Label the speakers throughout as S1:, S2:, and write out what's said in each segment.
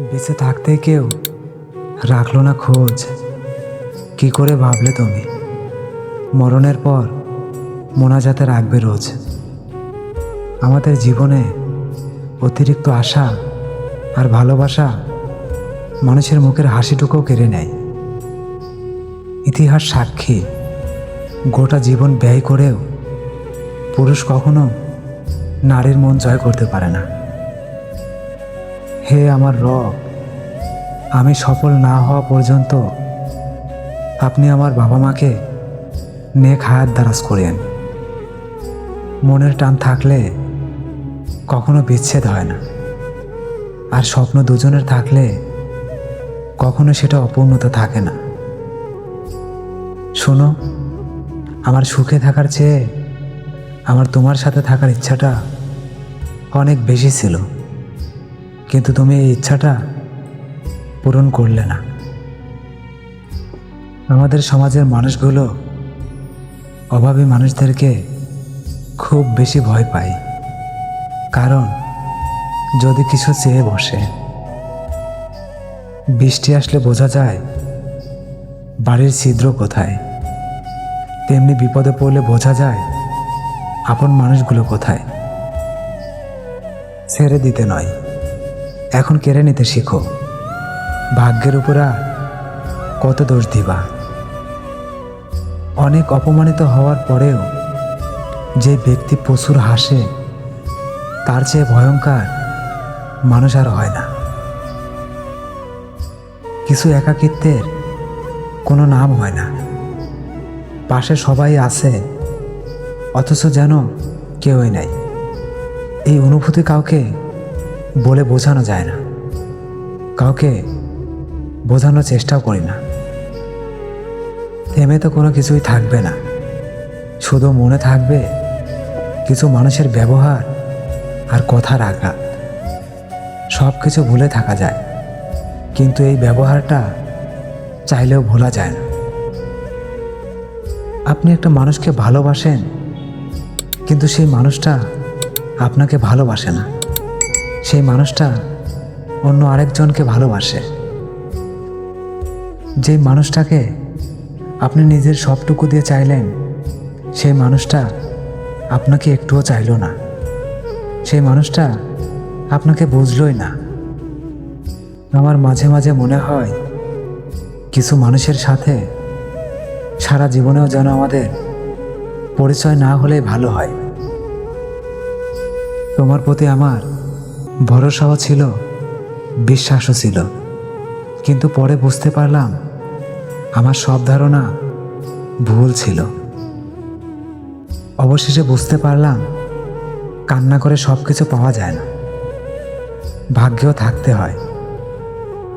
S1: বেঁচে থাকতে কেউ রাখলো না খোঁজ। কি করে ভাবলে তুমি মরণের পর মোনাজাতে রাখবে রোজ? আমাদের জীবনে অতিরিক্ত আশা আর ভালোবাসা মানুষের মুখের হাসিটুকুও কেড়ে নেয়। ইতিহাস সাক্ষী, গোটা জীবন ব্যয় করেও পুরুষ কখনো নারীর মন জয় করতে পারে না। হে আমার রব, আমি সফল না হওয়া পর্যন্ত আপনি আমার বাবা মাকে নেক হায়াত দারাজ করেন। মনের টান থাকলে কখনো বিচ্ছেদ হয় না, আর স্বপ্ন দুজনের থাকলে কখনো সেটা অপূর্ণতা থাকে না। শোনো, আমার সুখে থাকার চেয়ে আমার তোমার সাথে থাকার ইচ্ছাটা অনেক বেশি ছিল, কিন্তু তুমি এই ইচ্ছাটা পূরণ করলে না। আমাদের সমাজের মানুষগুলো অভাবী মানুষদেরকে খুব বেশি ভয় পায়, কারণ যদি কিছু চেয়ে বসে, বৃষ্টি আসলে বোঝা যায় বাড়ির ছিদ্র কোথায়, তেমনি বিপদে পড়লে বোঝা যায় আপন মানুষগুলো কোথায়। ছেড়ে দিতে নয়, এখন কেড়ে নিতে শিখো। ভাগ্যের উপর আর কত দোষ দিবা? অনেক অপমানিত হওয়ার পরেও যে ব্যক্তি প্রচুর হাসে, তার চেয়ে ভয়ঙ্কর মানুষ আর হয় না। কিছু একাকিত্বের কোনো নাম হয় না। পাশে সবাই আছে, অথচ যেন কেউই নাই। এই অনুভূতি কাউকে বলে বোঝানো যায় না, কাউকে বোঝানোর চেষ্টাও করি না। থেমে তো কোনো কিছুই থাকবে না, শুধু মনে থাকবে কিছু মানুষের ব্যবহার আর কথার আঘাত। সব কিছু ভুলে থাকা যায়, কিন্তু এই ব্যবহারটা চাইলেও ভোলা যায় না। আপনি একটা মানুষকে ভালোবাসেন, কিন্তু সেই মানুষটা আপনাকে ভালোবাসে না। সেই মানুষটা অন্য আরেকজনকে ভালোবাসে। যে মানুষটাকে আপনি নিজের সবটুকু দিয়ে চাইলেন, সেই মানুষটা আপনাকে একটুও চাইল না। সেই মানুষটা আপনাকে বুঝলই না। আমার মাঝে মাঝে মনে হয় কিছু মানুষের সাথে সারা জীবনেও যেন আমাদের পরিচয় না হলেই ভালো হয়। তোমার প্রতি আমার ভরসাও ছিল, বিশ্বাসও ছিল, কিন্তু পরে বুঝতে পারলাম আমার সব ধারণা ভুল ছিল। অবশেষে বুঝতে পারলাম কান্না করে সব কিছু পাওয়া যায় না, ভাগ্যেও থাকতে হয়।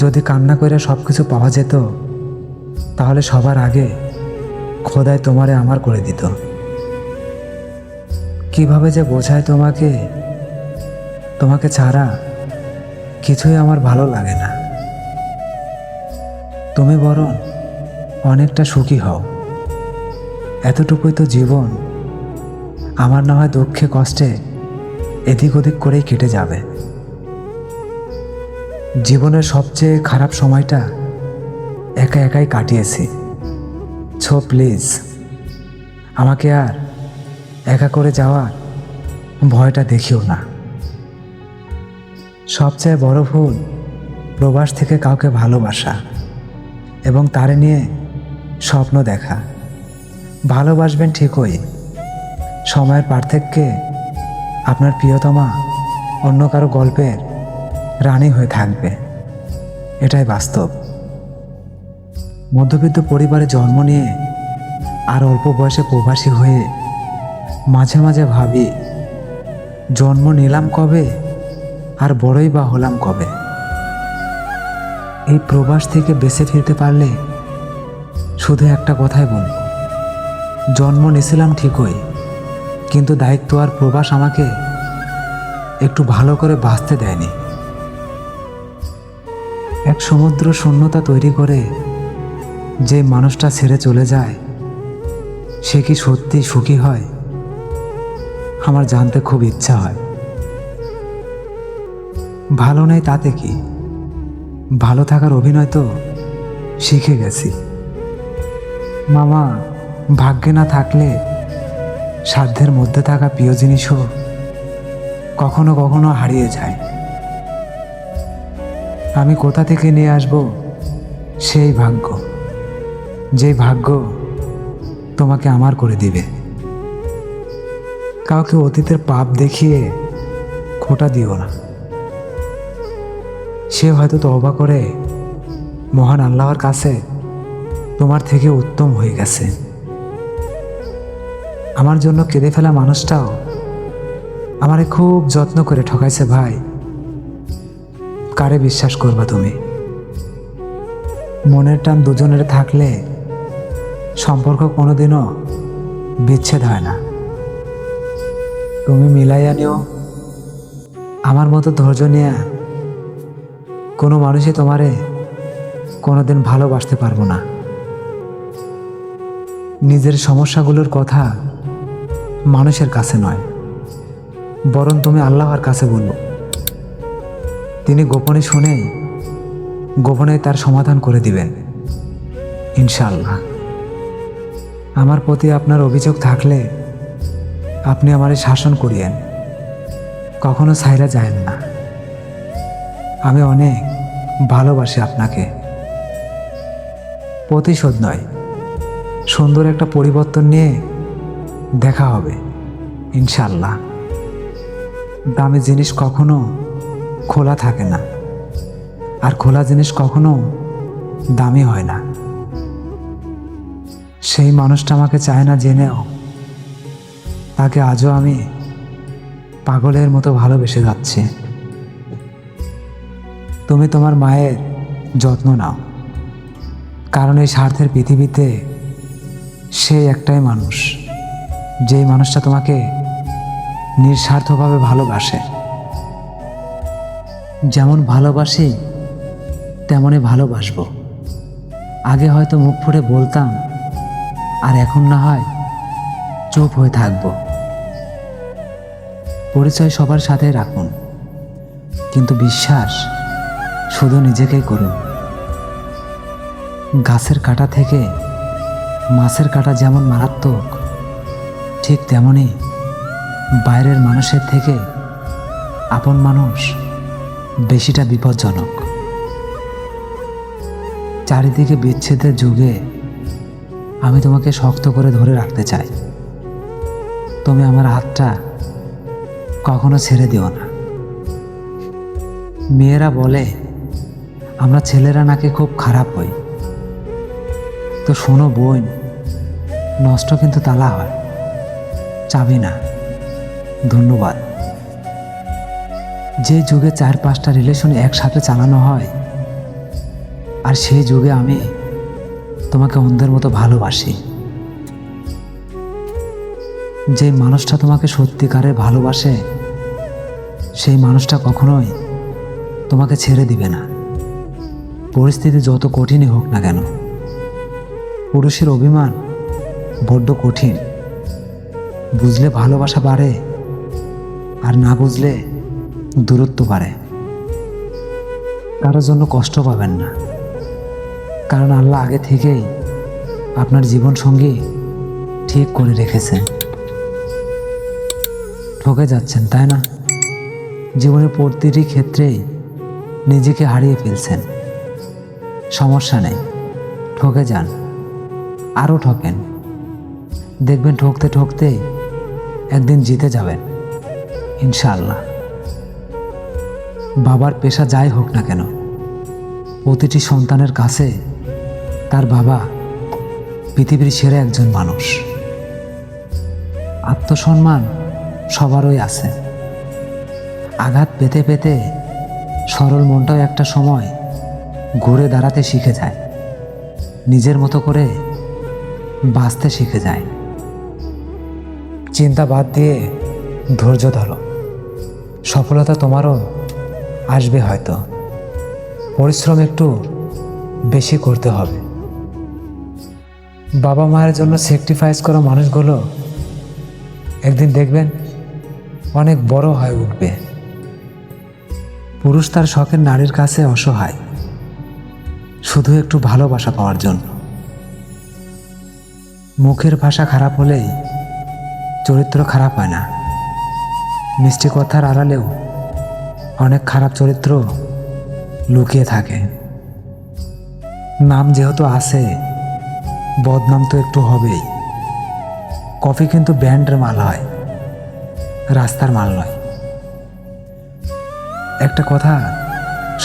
S1: যদি কান্না করে সব কিছু পাওয়া যেত, তাহলে সবার আগে খোদাই তোমারে আমার করে দিত। কিভাবে যে বোঝায় তোমাকে, তোমাকে ছাড়া কিছুই আমার ভালো লাগে না। তুমি বরং অনেকটা সুখী হও, এতটুকুই তো জীবন। আমার না হয় দুঃখে কষ্টে এদিক ওদিক করেই কেটে যাবে। জীবনের সবচেয়ে খারাপ সময়টা একা একাই কাটিয়েছি। সো প্লিজ আমাকে আর একা করে যাওয়ার ভয়টা দেখিও না। সবচেয়ে বড় ভুল প্রবাস থেকে কাউকে ভালোবাসা এবং তারে নিয়ে স্বপ্ন দেখা। ভালোবাসবেন ঠিকই, সময়ের পার্থক্যে আপনার প্রিয়তমা অন্য কারো গল্পের রানী হয়ে থাকবে, এটাই বাস্তব। মধ্যবিত্ত পরিবারে জন্ম নিয়ে আর অল্প বয়সে প্রবাসী হয়ে মাঝে মাঝে ভাবি, জন্ম নিলাম কবে আর বড়ই বা হলাম কবে? এই প্রবাস থেকে বেঁচে ফিরতে পারলে শুধু একটা কথাই বলব, জন্ম নিয়েছিলাম ঠিকই, কিন্তু দায়িত্ব আর প্রবাস আমাকে একটু ভালো করে বাঁচতে দেয়নি। এক সমুদ্র শূন্যতা তৈরি করে যে মানুষটা ছেড়ে চলে যায়, সে কি সত্যি সুখী হয়? আমার জানতে খুব ইচ্ছা হয়। ভালো নেই তাতে কি, ভালো থাকার অভিনয় তো শিখে গেছি। মামা, ভাগ্যে না থাকলে সাধ্যের মধ্যে থাকা প্রিয় জিনিসও কখনো কখনো হারিয়ে যায়। আমি কোথা থেকে নিয়ে আসব সেই ভাগ্য, যেই ভাগ্য তোমাকে আমার করে দিবে। কাউকে অতীতের পাপ দেখিয়ে খোঁটা দিও না। সে হয়তো তওবা করে মহান আল্লাহর কাছে তোমার থেকে উত্তম হয়ে গেছে। আমার জন্য কেঁদে ফেলা মানুষটাও আমারে খুব যত্ন করে ঠকাইছে ভাই। কারে বিশ্বাস করবা তুমি? মনের টান দুজনের থাকলে সম্পর্ক কোনোদিনও বিচ্ছেদ হয় না। তুমি মিলাইয়া নিও। আমার মতো ধৈর্য নিয়ে কোনো মানুষই তোমারে কোনোদিন ভালোবাসতে পারবো না। নিজের সমস্যাগুলোর কথা মানুষের কাছে নয়, বরং তুমি আল্লাহর কাছে বললো। তিনি গোপনে শুনে গোপনে তার সমাধান করে দিবেন ইনশাআল্লাহ। আমার প্রতি আপনার অভিযোগ থাকলে আপনি আমারে শাসন করিয়েন, কখনো ছাইরা যায়েন না। আমি অনেক ভালোবাসি আপনাকে। প্রতিশোধ নয়, সুন্দর একটা পরিবর্তন নিয়ে দেখা হবে ইনশাআল্লাহ। দামি জিনিস কখনো খোলা থাকে না, আর খোলা জিনিস কখনো দামি হয় না। সেই মানুষটা আমাকে চায় না জেনেও তাকে আজও আমি পাগলের মতো ভালোবেসে যাচ্ছি। তুমি তোমার মায়ের যত্ন নাও, কারণ এই স্বার্থের পৃথিবীতে সেই একটাই মানুষ, যেই মানুষটা তোমাকে নিঃস্বার্থভাবে ভালোবাসে। যেমন ভালোবাসি তেমনই ভালোবাসবো। আগে হয়তো মুখ ফুটে বলতাম, আর এখন না হয় চুপ হয়ে থাকবো। পরিচয় সবার সাথে রাখুন, কিন্তু বিশ্বাস শুধু নিজেকেই করুন। গাছের কাঁটা থেকে মাছের কাঁটা যেমন মারাত্মক, ঠিক তেমনি বাইরের মানুষের থেকে আপন মানুষ বেশিটা বিপজ্জনক। চারিদিকে বিচ্ছেদের যুগে আমি তোমাকে শক্ত করে ধরে রাখতে চাই। তুমি আমার হাতটা কখনো ছেড়ে দিও না। মেয়েরা বলে আমরা ছেলেরা নাকি খুব খারাপ হই। তো শোনো বোন, নষ্ট কিন্তু তালা হয়, চাবি না। ধন্যবাদ। যে যুগে 4-5টা রিলেশন একসাথে চালানো হয়, আর সেই যুগে আমি তোমাকে অন্ধের মতো ভালোবাসি। যে মানুষটা তোমাকে সত্যিকারের ভালোবাসে, সেই মানুষটা কখনোই তোমাকে ছেড়ে দিবে না, পরিস্থিতি যত কঠিনই হোক না কেন। পুরুষের অভিমান বড্ড কঠিন। বুঝলে ভালোবাসা বাড়ে, আর না বুঝলে দূরত্ব বাড়ে। কারোর জন্য কষ্ট পাবেন না, কারণ আল্লাহ আগে থেকেই আপনার জীবন সঙ্গী ঠিক করে রেখেছেন। ঠকে যাচ্ছেন তাই না? জীবনের প্রতিটি ক্ষেত্রেই নিজেকে হারিয়ে ফেলছেন। সমস্যা নেই, ঠকে যান, আরও ঠকেন। দেখবেন ঠকতে ঠকতে একদিন জিতে যাবেন ইনশাআল্লাহ। বাবার পেশা যাই হোক না কেন, প্রতিটি সন্তানের কাছে তার বাবা পৃথিবীর সেরা একজন মানুষ। আত্মসম্মান সবারই আছে। আঘাত পেতে পেতে সরল মনটাও একটা সময় ঘুরে দাঁড়াতে শিখে যায়, নিজের মতো করে বাঁচতে শিখে যায়। চিন্তা বাদ দিয়ে ধৈর্য ধরো, সফলতা তোমারও আসবে হয়তো। পরিশ্রম একটু বেশি করতে হবে। বাবা মায়ের জন্য স্যাক্রিফাইস করা মানুষগুলো একদিন দেখবেন অনেক বড় হয়ে উঠবে। পুরুষ তার শখের নারীর কাছে অসহায়, শুধু একটু ভালোবাসা পাওয়ার জন্য। মুখের ভাষা খারাপ হলেই চরিত্র খারাপ হয় না। মিষ্টি কথার আড়ালেও অনেক খারাপ চরিত্র লুকিয়ে থাকে। নাম যেহেতু আছে, বদনাম তো একটু হবেই। কফি কিন্তু ব্র্যান্ডের মাল হয়, রাস্তার মাল নয়। একটা কথা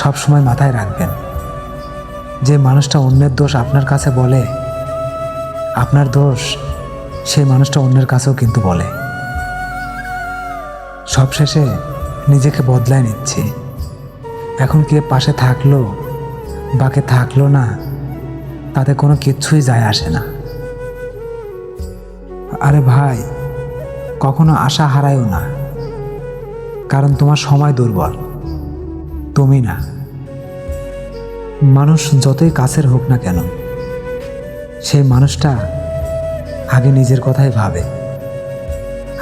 S1: সব সময় মাথায় রাখবেন, যে মানুষটা অন্যের দোষ আপনার কাছে বলে, আপনার দোষ সেই মানুষটা অন্যের কাছেও কিন্তু বলে। সবশেষে নিজেকে বদলায় নিচ্ছি। এখন কে পাশে থাকলো বা কে থাকলো না, তাতে কোনো কিচ্ছুই যায় আসে না। আরে ভাই, কখনো আশা হারায়ও না, কারণ তোমার সময় দুর্বল, তুমি না। মানুষ যতই কাছের হোক না কেন, সেই মানুষটা আগে নিজের কথাই ভাবে,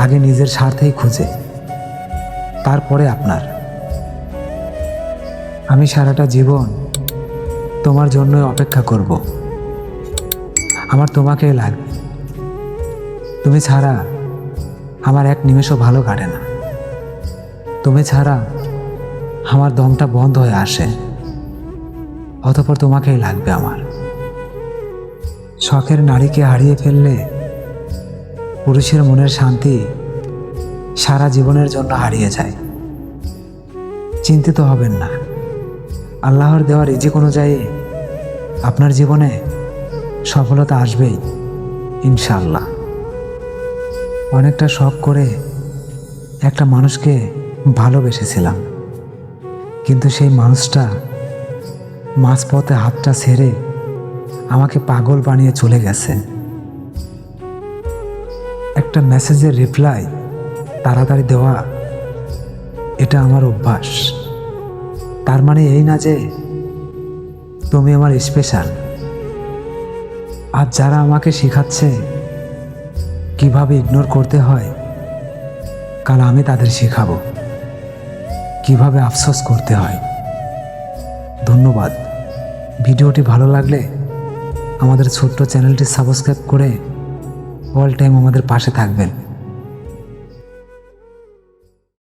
S1: আগে নিজের স্বার্থেই খুঁজে, তারপরে আপনার। আমি সারাটা জীবন তোমার জন্যই অপেক্ষা করব। আমার তোমাকেই লাগবে। তুমি ছাড়া আমার এক নিমেষও ভালো কাটে না। তুমি ছাড়া আমার দমটা বন্ধ হয়ে আসে। অতঃপর তোমাকেই লাগবে আমার। শখের নারীকে হারিয়ে ফেললে পুরুষের মনের শান্তি সারা জীবনের জন্য হারিয়ে যায়। চিন্তিত হবেন না, আল্লাহর দেওয়া রিজিক অনুযায়ী আপনার জীবনে সফলতা আসবেই ইনশাআল্লাহ। অনেকটা শখ করে একটা মানুষকে ভালোবেসেছিলাম, কিন্তু সেই মানুষটা মাঝপথে হাতটা ছেড়ে আমাকে পাগল বানিয়ে চলে গেছে। একটা মেসেজের রিপ্লাই তাড়াতাড়ি দেওয়া, এটা আমার অভ্যাস। তার মানে এই না যে তুমি আমার স্পেশাল। আর যারা আমাকে শেখাচ্ছে কিভাবে ইগনোর করতে হয়, কাল আমি তাদের শেখাবো কিভাবে আফসোস করতে হয়। ধন্যবাদ। ভিডিওটি ভালো লাগলে আমাদের ছোট্ট চ্যানেলটি সাবস্ক্রাইব করে অল টাইম আমাদের পাশে থাকবেন।